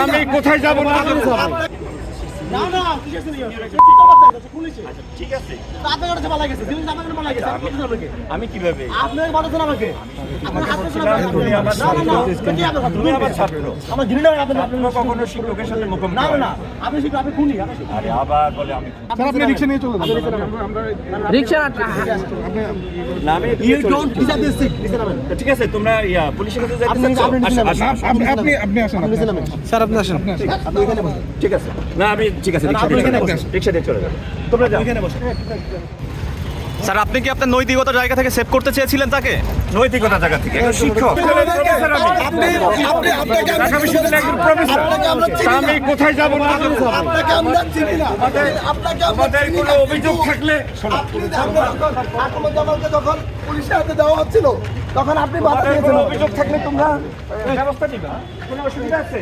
আমি কোথায় যাবো না ঠিক আছে আমি কিভাবে কখনো শিক্ষকের সাথে মুখোমুখি আরে আবার বলে আমি আপনি রিকশা নিয়ে চলে রিকশা ঠিক আছে তোমরা পুলিশের কাছে আপনি আসেন স্যার আপনি আসেন ঠিক আছে না আমি ঠিক আছে রিকশা দিয়ে চলে যাবো তোমরা যাও এখানে বসো স্যার আপনি কি আপনার নৈতিকতা জায়গা থেকে সেভ করতে চেয়েছিলেন তাকে? নৈতিকতা জায়গা থেকে শিক্ষক আমি কোথায় যাবো না আমাদের কোনো অভিযোগ থাকলে যখন পুলিশের হাতে দেওয়া হচ্ছিল তখন আপনি অভিযোগ থাকলে তোমরা ব্যবস্থা নিবা কোনো অসুবিধা আছে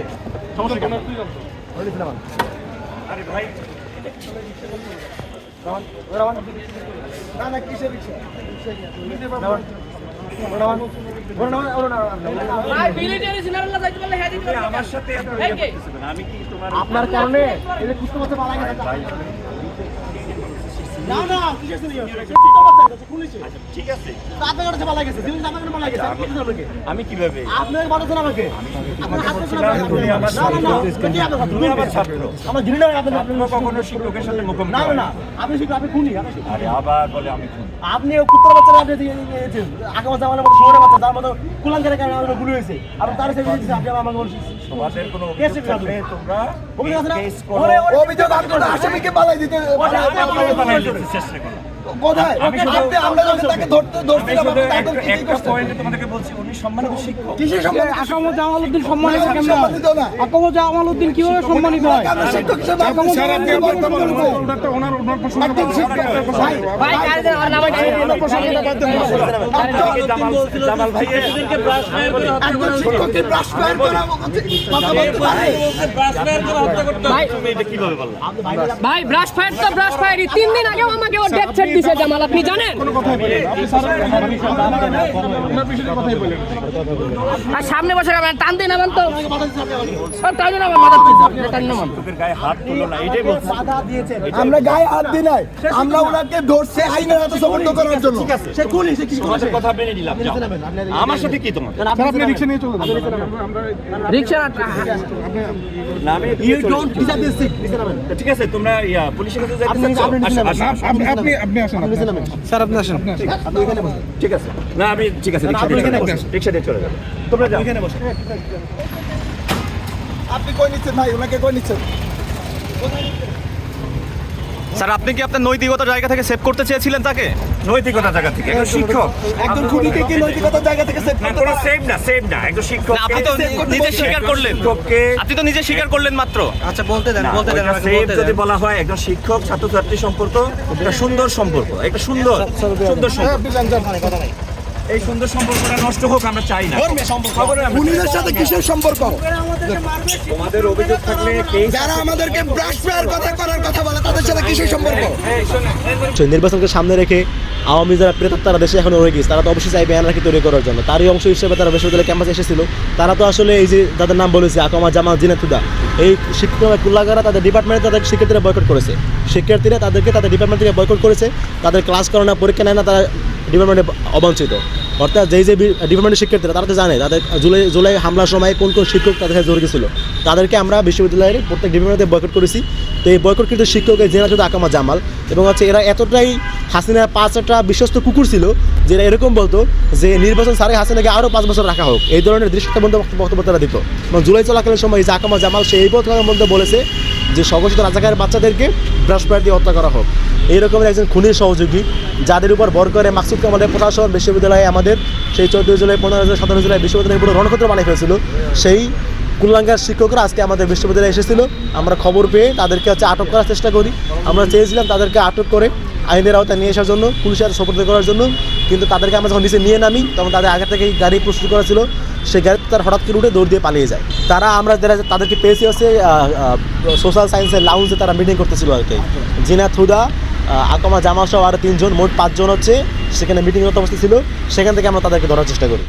আরে ভাই না কিসের রিকশা আমার সাথে আমি কি তোমার আপনার কারণে ঠিক আছে আমি কিভাবে কখনো শিক্ষকের সাথে মুখোমুখি আরে আবার বলে আমি আপনি কুত্তার বাচ্চা আগামা জামানের মতো শহরের বাচ্চা যার মতো কুলাঙ্কারের কারণে আমাদের ভুল হয়েছে আর তার আপনি আমাকে তোমাদের কোনো তোমরা অভিযোগ আসামিকে পালাই দিতে চেষ্টা করো কোথায় আমরা যখন তাকে ধরছিলাম একটা পয়েন্টে তোমাদেরকে বলছি উনি সম্মানিত শিক্ষক কিসের সম্মানিত আকাম জামালউদ্দিন সম্মানিত কেমন সম্মানিত না আকাম জামালউদ্দিন কিভাবে সম্মানিত হয়? আমরা শিক্ষক হিসেবে ভাই কালকে আর নামে জামাল ভাই শিক্ষককে ব্রাশ ফায়ার করা ভাই তুমি এটা কিভাবে বললা ভাই ব্রাশ ফায়ার তো ব্রাশ ফায়ারই 3 দিন আগে আমাকে ও ডেথ থ্রেট দিয়েছে জামাল আপনি জানেন আর সামনে বসে যাবেন টান দিন আবার তো টান দিন আবার মাথা টান না তোদের গায়ে হাত তুলো না এটাই বলছি আমরা গায়ে হাত দিই নাই আমরা ওনাকে ধরছে আইনের হাতে সমর্থ করার জন্য ঠিক আছে সে কোন সে কি তোমাদের কথা মেনে নিলাম যাও। আমার সাথে কি তোমার আপনি রিকশা নিয়ে চলে রিকশা না আমি ইউ ডোন্ট ডিজার্ভ দিস ঠিক আছে তোমরা পুলিশের কাছে যাইতে আপনি আসেন স্যার আপনি আসেন আপনি এখানে বসুন ঠিক আছে না আমি ঠিক আছে রিকশা দিয়ে চলে যাবো তোমরা যাও এখানে বসো আপনি কই নিচ্ছেন ভাই ওনাকে কই নিচ্ছেন স্যার আপনি কি আপনার নৈতিকতা জায়গা থেকে সেভ করতে চেয়েছিলেন তাকে? নৈতিকতা জায়গা থেকে শিক্ষক একজন খুনিকে কি নৈতিকতার জায়গা থেকে সেভ করতে কোনো সেভ না একজন শিক্ষক না, আপনি তো নিজে স্বীকার করলেন আপনি তো নিজে স্বীকার করলেন মাত্র। আচ্ছা বলতে দেন সেভ যদি বলা হয় একজন শিক্ষক ছাত্রছাত্রী সম্পর্ক একটা সুন্দর সম্পর্ক একটা সুন্দর সম্পর্ক এই সুন্দর সম্পর্কটা নষ্ট হোক আমরা চাই না খুনিদের সাথে কিসের সম্পর্ক তোমাদের অভিযোগ থাকলে যারা আমাদেরকে ব্রাশ ফায়ার করার কথা বলে তাদের সাথে কিসের সম্পর্ক নির্বাচনকে সামনে রেখে আওয়ামী যারা প্রেতাত্মা তারা দেশে এখন রয়ে গেছে তারা তো অবশ্যই চাইবে এনআরকি তৈরি করার জন্য তারই অংশ হিসেবে তারা বিশ্ববিদ্যালয় ক্যাম্পাসে এসেছিল তারা তো আসলে এই যে তাদের নাম বলেছে আকামা জামাল জিনাতুদা এই শিক্ষকরা কুল্লাগারা তাদের ডিপার্টমেন্টে তাদের শিক্ষার্থীরা বয়কট করেছে শিক্ষার্থীরা তাদেরকে তাদের ডিপার্টমেন্ট থেকে বয়কট করেছে তাদের ক্লাস করে না পরীক্ষা নেয় না তারা ডিপার্টমেন্টে অবাঞ্ছিত অর্থাৎ যেই যে ডিপার্টমেন্টের শিক্ষার্থীরা তারা তো জানে তাদের জুলাই হামলার সময় কোন কোন শিক্ষক তাদের কাছে জড়িত ছিল তাদেরকে আমরা বিশ্ববিদ্যালয়ের প্রত্যেক ডিপার্টমেন্টে বয়কট করেছি তো এই বয়কট কিন্তু শিক্ষক জিনাতুদা আকামা জামাল এবং হচ্ছে এরা এতটাই হাসিনার 5টা বিশ্বস্ত কুকুর ছিল যে এরা এরকম বলতো যে নির্বাচন ছাড়াই হাসিনাকে আরও 5 বছর রাখা হোক এই ধরনের দৃশ্যবন্ধ বক্তব্য তারা দিত এবং জুলাই চলাকালীন সময় যে আকামা জামাল সে এই কথার মধ্যে বলেছে যে সংগঠিত রাজাকারের বাচ্চাদেরকে ব্রাশ ফায়ার দিয়ে হত্যা করা হোক এইরকমের একজন খুনির সহযোগী যাদের উপর ভর করে মাকসুদ কামালের প্রশাসন বিশ্ববিদ্যালয়ে আমাদের সেই 14 জুলাই 15 17 জুলাই বিশ্ববিদ্যালয়ে পুরো রণক্ষেত্র বানিয়ে ফেলেছিল সেই কুল্লাঙ্গার শিক্ষকরা আজকে আমাদের বিশ্ববিদ্যালয়ে এসেছিল আমরা খবর পেয়ে তাদেরকে আটক করার চেষ্টা করি আমরা চেয়েছিলাম তাদেরকে আটক করে আইনের আওতায় নিয়ে আসার জন্য পুলিশের হাতে সোপর্দ করার জন্য কিন্তু তাদেরকে আমরা যখন নিচে নিয়ে নামি তখন তাদের আগে থেকেই গাড়ি প্রস্তুত করা ছিল সেই গাড়িতে তারা হঠাৎ করে উঠে দৌড় দিয়ে পালিয়ে যায় তারা আমরা যারা তাদেরকে পেয়েছি হচ্ছে সোশ্যাল সায়েন্সের লাউঞ্জে তারা মিটিং করতেছিল আর কি জিনাতুদা আকামা জামাল সহ আর 3 জন মোট 5 জন হচ্ছে সেখানে মিটিংরত অবস্থা ছিল সেখান থেকে আমরা তাদেরকে ধরার চেষ্টা করি